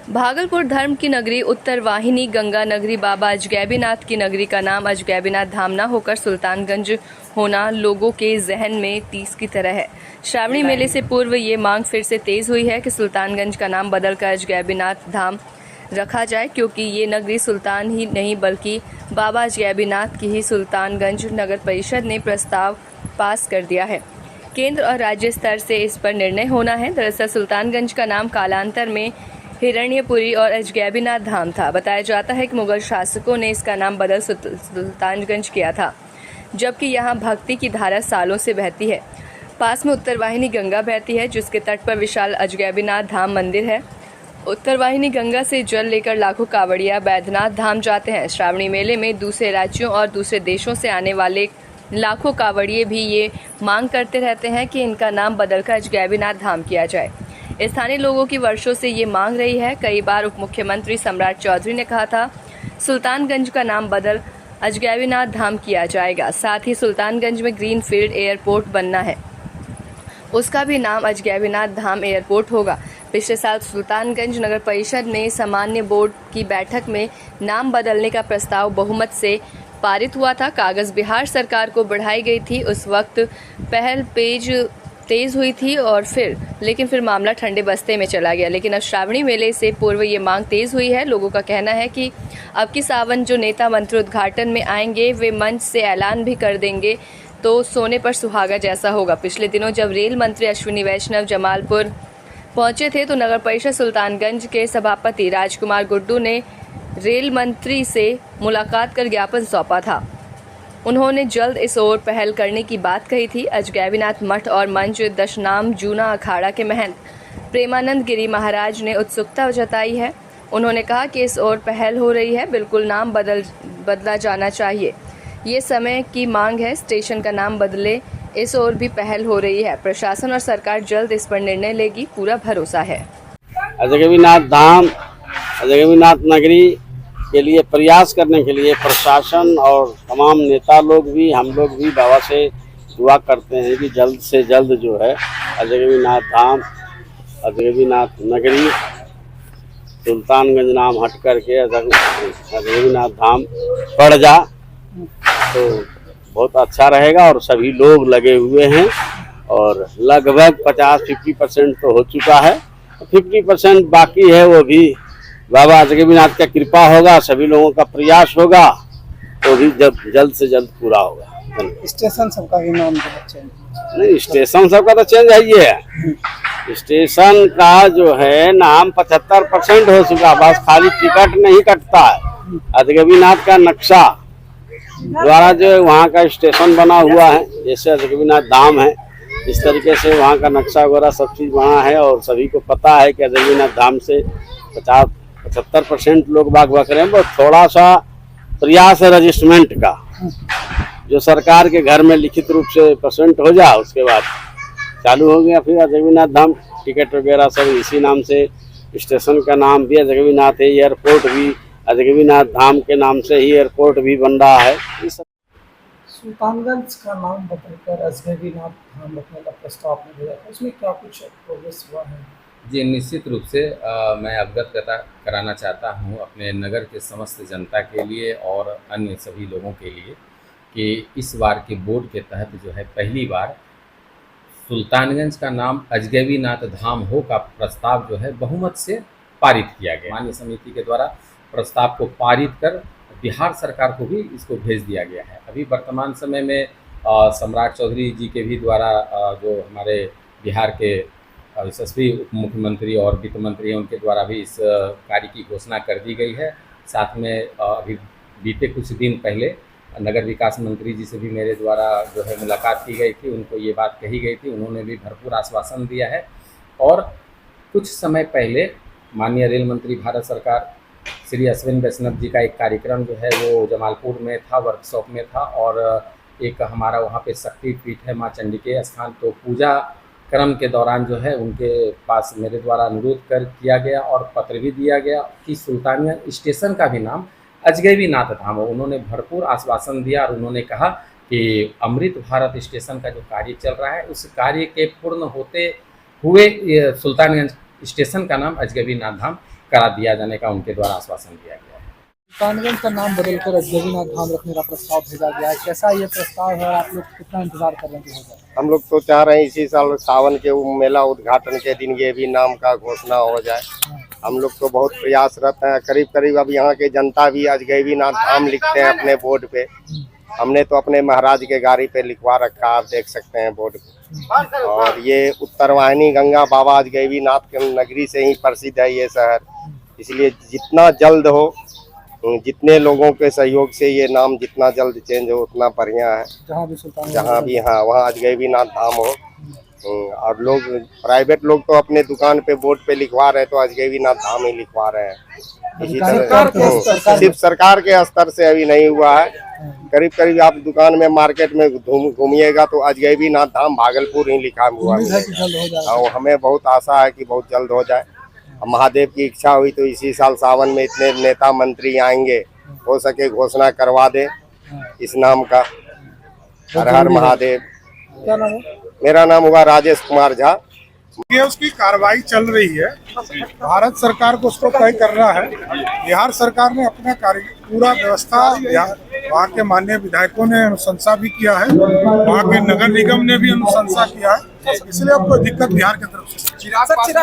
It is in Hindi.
भागलपुर धर्म की नगरी, उत्तर वाहिनी गंगा नगरी, बाबा अजगैबीनाथ की नगरी का नाम अजगैबीनाथ धाम न होकर सुल्तानगंज होना लोगों के जहन में तीस की तरह है। श्रावणी मेले से पूर्व ये मांग फिर से तेज हुई है कि सुल्तानगंज का नाम बदलकर अजगैबीनाथ धाम रखा जाए, क्योंकि ये नगरी सुल्तान ही नहीं बल्कि बाबा अजगैबीनाथ की ही। सुल्तानगंज नगर परिषद ने प्रस्ताव पास कर दिया है। केंद्र और राज्य स्तर से इस पर निर्णय होना है। दरअसल सुल्तानगंज का नाम कालांतर में हिरण्यपुरी और अजगैबीनाथ धाम था। बताया जाता है कि मुगल शासकों ने इसका नाम बदल सुल्तानगंज किया था, जबकि यहाँ भक्ति की धारा सालों से बहती है। पास में उत्तरवाहिनी गंगा बहती है, जिसके तट पर विशाल अजगैबीनाथ धाम मंदिर है। उत्तरवाहिनी गंगा से जल लेकर लाखों कांवड़िया बैद्यनाथ धाम जाते हैं। श्रावणी मेले में दूसरे राज्यों और दूसरे देशों से आने वाले लाखों कांवड़िए भी ये मांग करते रहते हैं कि इनका नाम बदलकर अजगैबीनाथ धाम किया जाए। स्थानीय लोगों की वर्षों से ये मांग रही है। कई बार उप मुख्यमंत्री सम्राट चौधरी ने कहा था सुल्तानगंज का नाम बदल अजगैबीनाथ धाम किया जाएगा। साथ ही सुल्तानगंज में ग्रीन फील्ड एयरपोर्ट बनना है, उसका भी नाम अजगैबीनाथ धाम एयरपोर्ट होगा। पिछले साल सुल्तानगंज नगर परिषद में सामान्य बोर्ड की बैठक में नाम बदलने का प्रस्ताव बहुमत से पारित हुआ था। कागज बिहार सरकार को बढ़ाई गई थी। उस वक्त पहल पेज तेज हुई थी और लेकिन फिर मामला ठंडे बस्ते में चला गया। लेकिन अब श्रावणी मेले से पूर्व ये मांग तेज हुई है। लोगों का कहना है कि अब की सावन जो नेता मंत्री उद्घाटन में आएंगे वे मंच से ऐलान भी कर देंगे तो सोने पर सुहागा जैसा होगा। पिछले दिनों जब रेल मंत्री अश्विनी वैष्णव जमालपुर पहुंचे थे तो नगर परिषद सुल्तानगंज के सभापति राजकुमार गुड्डू ने रेल मंत्री से मुलाकात कर ज्ञापन सौंपा था। उन्होंने जल्द इस ओर पहल करने की बात कही थी। अजगैबीनाथ मठ और मंच दशनाम जूना अखाड़ा के महंत प्रेमानंद गिरी महाराज ने उत्सुकता जताई है। उन्होंने कहा कि इस ओर पहल हो रही है, बिल्कुल नाम बदला जाना चाहिए, ये समय की मांग है। स्टेशन का नाम बदले, इस ओर भी पहल हो रही है। प्रशासन और सरकार जल्द इस पर निर्णय लेगी, पूरा भरोसा है। अजगैबीनाथ धाम, अजगैबीनाथ नगरी के लिए प्रयास करने के लिए प्रशासन और तमाम नेता लोग भी, हम लोग भी बाबा से दुआ करते हैं कि जल्द से जल्द जो है अजगैबीनाथ धाम, अजगैबीनाथ नगरी, सुल्तानगंज नाम हट करके अजगैबीनाथ धाम पड़ जा तो बहुत अच्छा रहेगा। और सभी लोग लगे हुए हैं और लगभग 50-50% तो हो चुका है, 50% बाकी है। वो भी बाबा अजगैबीनाथ का कृपा होगा, सभी लोगों का प्रयास होगा तो भी जल्द से जल्द पूरा होगा। स्टेशन सबका भी नाम चेंज नहीं, स्टेशन सबका तो चेंज है। स्टेशन का जो है नाम 75% हो चुका, बस खाली टिकट नहीं कटता है। अजगैबीनाथ का नक्शा द्वारा जो वहाँ का स्टेशन बना हुआ है, जैसे अजगैबीनाथ धाम है इस तरीके से वहाँ का नक्शा वगैरह सब चीज़ बना है। और सभी को पता है कि अजगैबीनाथ धाम से 50-75% लोग बाग रहे हैं। बस थोड़ा सा प्रयास है रजिस्ट्रमेंट का, जो सरकार के घर में लिखित रूप से परसेंट हो जाए उसके बाद चालू हो गया। फिर अजगैबीनाथ धाम टिकट वगैरह सब इसी नाम से, स्टेशन का नाम भी अजगैबीनाथ है, एयरपोर्ट भी अजगैबीनाथ धाम के नाम से ही एयरपोर्ट भी बन रहा है। सुल्तानगंज का नाम बदलकर अजगैबीनाथ धाम रखने का प्रस्ताव आपने भेजा था, उसमें क्या कुछ प्रोग्रेस हुआ है? जी, निश्चित रूप से मैं अवगत कराना चाहता हूँ अपने नगर के समस्त जनता के लिए और अन्य सभी लोगों के लिए कि इस बार के बोर्ड के तहत जो है पहली बार सुल्तानगंज का नाम अजगैबीनाथ धाम हो का प्रस्ताव जो है बहुमत से पारित किया गया। माननीय समिति के द्वारा प्रस्ताव को पारित कर बिहार सरकार को भी इसको भेज दिया गया है। अभी वर्तमान समय में सम्राट चौधरी जी के भी द्वारा जो हमारे बिहार के यशस्वी उप मुख्यमंत्री और वित्त मंत्री हैं उनके द्वारा भी इस कार्य की घोषणा कर दी गई है। साथ में अभी बीते कुछ दिन पहले नगर विकास मंत्री जी से भी मेरे द्वारा जो है मुलाकात की गई थी, उनको ये बात कही गई थी, उन्होंने भी भरपूर आश्वासन दिया है। और कुछ समय पहले माननीय रेल मंत्री भारत सरकार श्री अश्विनी वैष्णव जी का एक कार्यक्रम जो है वो जमालपुर में था, वर्कशॉप में था। और एक हमारा वहाँ पे शक्ति पीठ है माँ चंडी के स्थान, तो पूजा क्रम के दौरान जो है उनके पास मेरे द्वारा अनुरोध किया गया और पत्र भी दिया गया कि सुल्तानगंज स्टेशन का भी नाम अजगैबीनाथ धाम हो। उन्होंने भरपूर आश्वासन दिया और उन्होंने कहा कि अमृत भारत स्टेशन का जो कार्य चल रहा है उस कार्य के पूर्ण होते हुए सुल्तानगंज स्टेशन का नाम अजगैबीनाथ धाम करा दिया जाने का उनके द्वारा आश्वासन दिया गया है। सुल्तानगंज का नाम बदलकर अजगैबीनाथ धाम रखने का प्रस्ताव भेजा गया है, कैसा ये प्रस्ताव है? आप लोग कितना इंतजार कर रहे हैं कि हो जाए? हम लोग तो चाह रहे हैं इसी साल सावन के मेला उद्घाटन के दिन ये भी नाम का घोषणा हो जाए। हम लोग तो बहुत प्रयासरत हैं। करीब करीब अब यहाँ के जनता भी अजगैबीनाथ धाम लिखते हैं अपने बोर्ड पे। हमने तो अपने महाराज के गाड़ी पे लिखवा रखा, आप देख सकते हैं बोर्ड पे। और ये उत्तर वाहिनी गंगा बाबा अजगैबीनाथ के नगरी से ही प्रसिद्ध है ये शहर, इसलिए जितना जल्द हो, जितने लोगों के सहयोग से ये नाम जितना जल्द चेंज हो उतना बढ़िया है। जहाँ भी हाँ वहाँ अजगैबीनाथ धाम हो। और लोग प्राइवेट लोग तो अपने दुकान पे बोर्ड पे लिखवा रहे हैं, तो अजगैबीनाथ धाम ही लिखवा रहे हैं। इसी तरह सिर्फ सरकार के स्तर से अभी नहीं हुआ है। करीब करीब आप दुकान में मार्केट में घूमिएगा तो अजगैबीनाथ धाम भागलपुर ही लिखा हुआ है। और हमें बहुत आशा है कि बहुत जल्द हो जाए। महादेव की इच्छा हुई तो इसी साल सावन में इतने नेता मंत्री आएंगे, हो सके घोषणा करवा दे इस नाम का। हर हर महादेव। क्या नाम है? मेरा नाम हुआ राजेश कुमार झा। ये उसकी कार्रवाई चल रही है। भारत सरकार को उसको तय करना है। बिहार सरकार ने अपना पूरा व्यवस्था, वहाँ के माननीय विधायकों ने अनुशंसा भी किया है, वहाँ के नगर निगम ने भी अनुशंसा किया है, इसलिए अब कोई दिक्कत बिहार की तरफ से